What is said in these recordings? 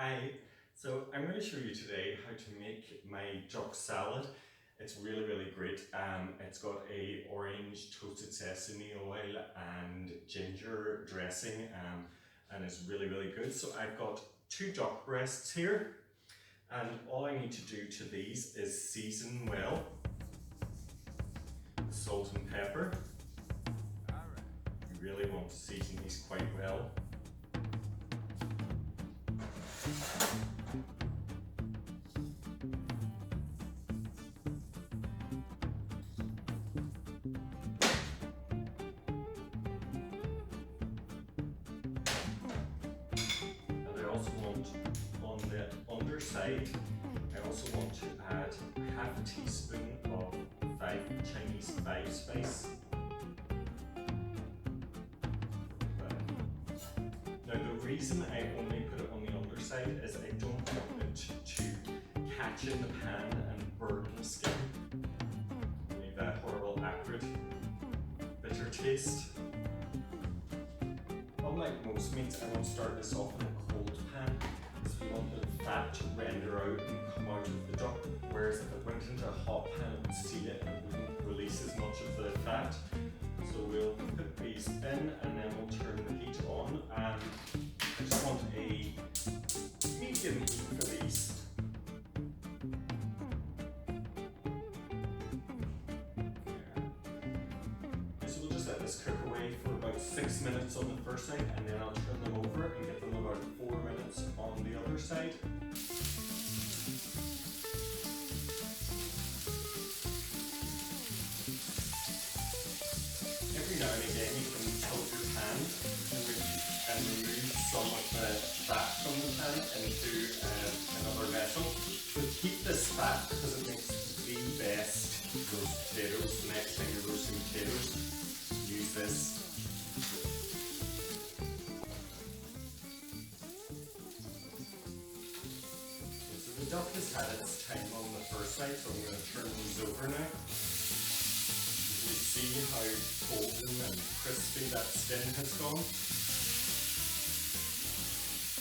Hi, so I'm going to show you today how to make my duck salad. It's really great. It's got a orange toasted sesame oil and ginger dressing and it's really good. So I've got 2 duck breasts here and all I need to do to these is season well with salt and pepper. You really want to season these quite well. Also want on the underside, I also want to add half a teaspoon of Chinese 5 spice. Now the reason I only put it on the underside is I don't want it to catch in the pan and burn the skin. Leave that horrible acrid bitter taste. Unlike most meats, I won't start this off in a cold pan because we want the fat to render out and come out of the duck, whereas if it went into a hot pan it would seal it and it wouldn't release as much of the fat. So we'll put these in and then we'll turn the heat on. I just want a medium heat for these. So we'll just let this cook away for about 6 minutes on the first side and then I'll turn them over and give them about 4 minutes on the other side. Every now and again you can tilt your pan and remove some of the fat from the pan into another vessel. So keep this fat because it makes the best roast potatoes. The next time you're roasting potatoes, use this. So the duck has had its time on the first side, so I'm going to turn these over now. You see how golden and crispy that skin has gone.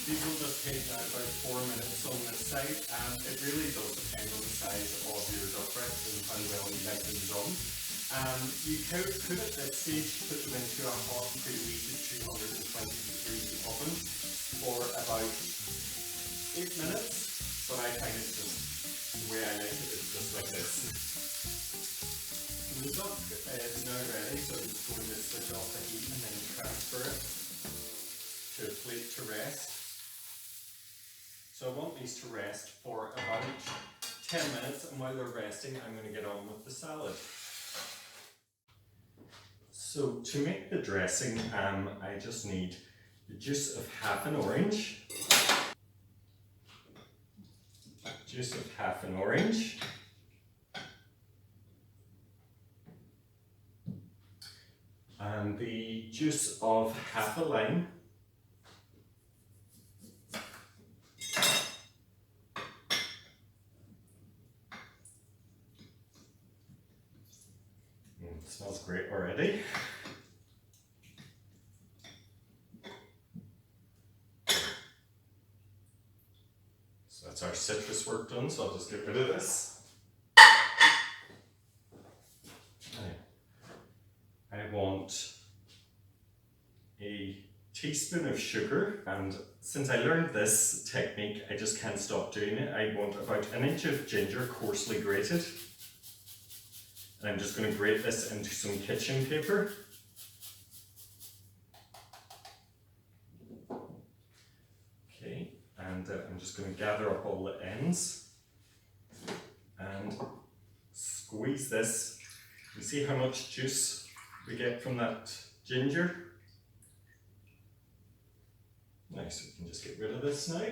These will just take now about 4 minutes on this side, and it really does depend on the size of your duck breast and how well you like them done. You could at this stage put them into a hot preheated 220 degree oven for about 8 minutes, but I find it's just the way I like it, it's just like this. The duck is now ready, so I'm just going to switch off the heat and then transfer it to a plate to rest. So I want these to rest for about 10 minutes, and while they're resting, I'm going to get on with the salad. So to make the dressing, I just need the juice of half an orange, and the juice of half a lime, it smells great already. So that's our citrus work done, so I'll just get rid of this. I want a teaspoon of sugar, and since I learned this technique, I just can't stop doing it. I want about 1 inch of ginger coarsely grated. And I'm just going to grate this into some kitchen paper. Okay, and I'm just going to gather up all the ends and squeeze this. You see how much juice we get from that ginger? Nice, we can just get rid of this now.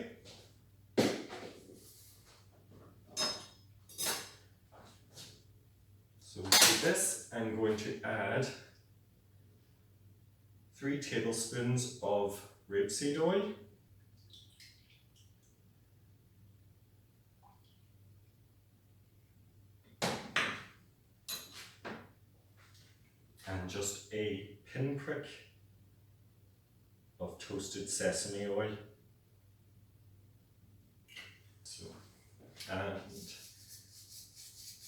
So to this, I'm going to add 3 tablespoons of rapeseed oil. And just a pinprick of toasted sesame oil.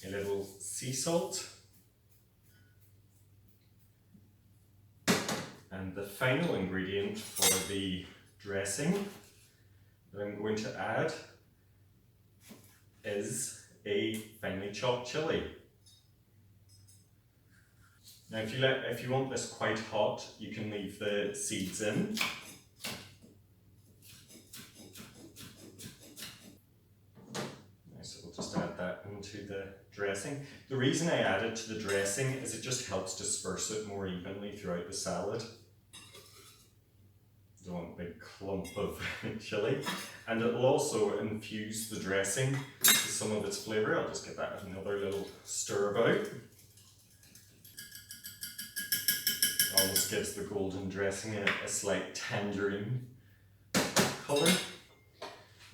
a little sea salt, and the final ingredient for the dressing that I'm going to add is a finely chopped chilli. Now if you want this quite hot, you can leave the seeds in. So we'll just add that into the dressing. The reason I add it to the dressing is it just helps disperse it more evenly throughout the salad. Don't want a big clump of chilli. And it will also infuse the dressing with some of its flavour. I'll just give that another little stir about. Almost gives the golden dressing a slight tangerine colour.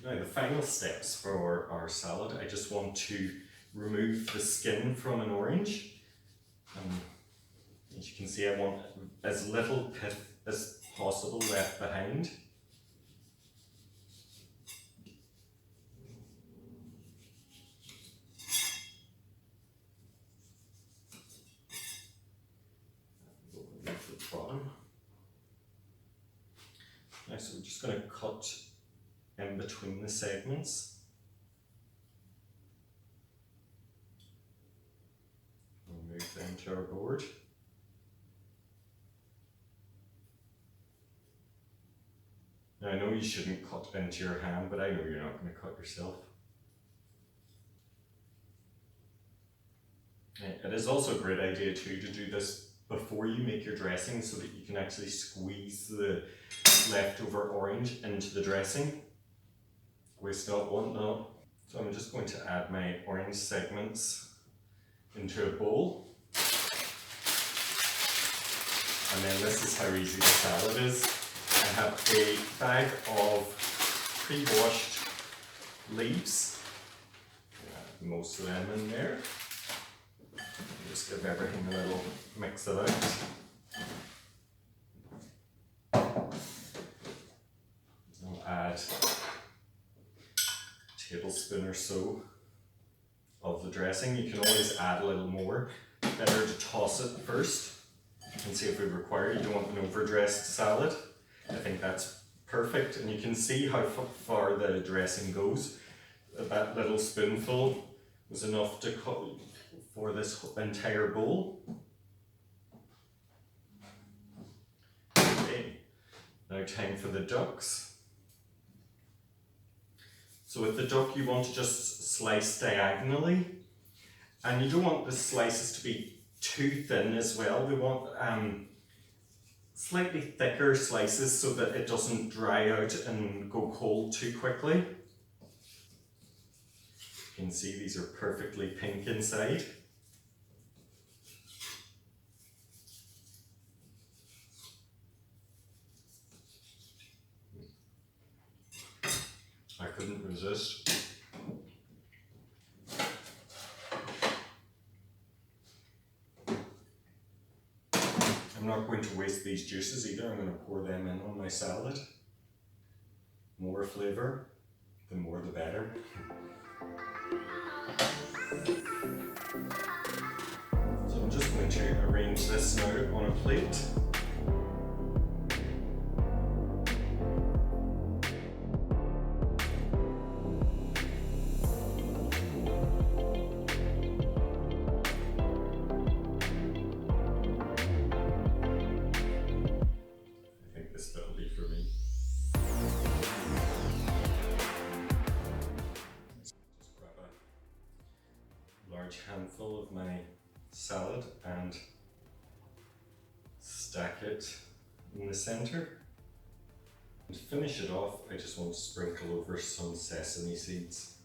Now the final steps for our salad, I just want to remove the skin from an orange. As you can see, I want as little pith as possible left behind. Now, so we're just going to cut in between the segments. We'll move them to our board. Now, I know you shouldn't cut into your hand, but I know you're not going to cut yourself. It is also a great idea too to do this before you make your dressing so that you can actually squeeze the leftover orange into the dressing. Waste not, want not. So I'm just going to add my orange segments into a bowl. And then this is how easy the salad is. I have a bag of pre-washed leaves. Add most of them in there. Just give everything a little mix it out. I'll add a tablespoon or so of the dressing. You can always add a little more. Better to toss it first and see if we require. You don't want an overdressed salad. I think that's perfect, and you can see how far the dressing goes. That little spoonful was enough to cut for this entire bowl. Okay, now time for the ducks. So with the duck, you want to just slice diagonally, and you don't want the slices to be too thin as well. We want slightly thicker slices so that it doesn't dry out and go cold too quickly. You can see these are perfectly pink inside. I couldn't resist. I'm not going to waste these juices either. I'm going to pour them in on my salad. More flavour, the more the better. So I'm just going to arrange this now on a plate. Handful of my salad and stack it in the center. And to finish it off, I just want to sprinkle over some sesame seeds.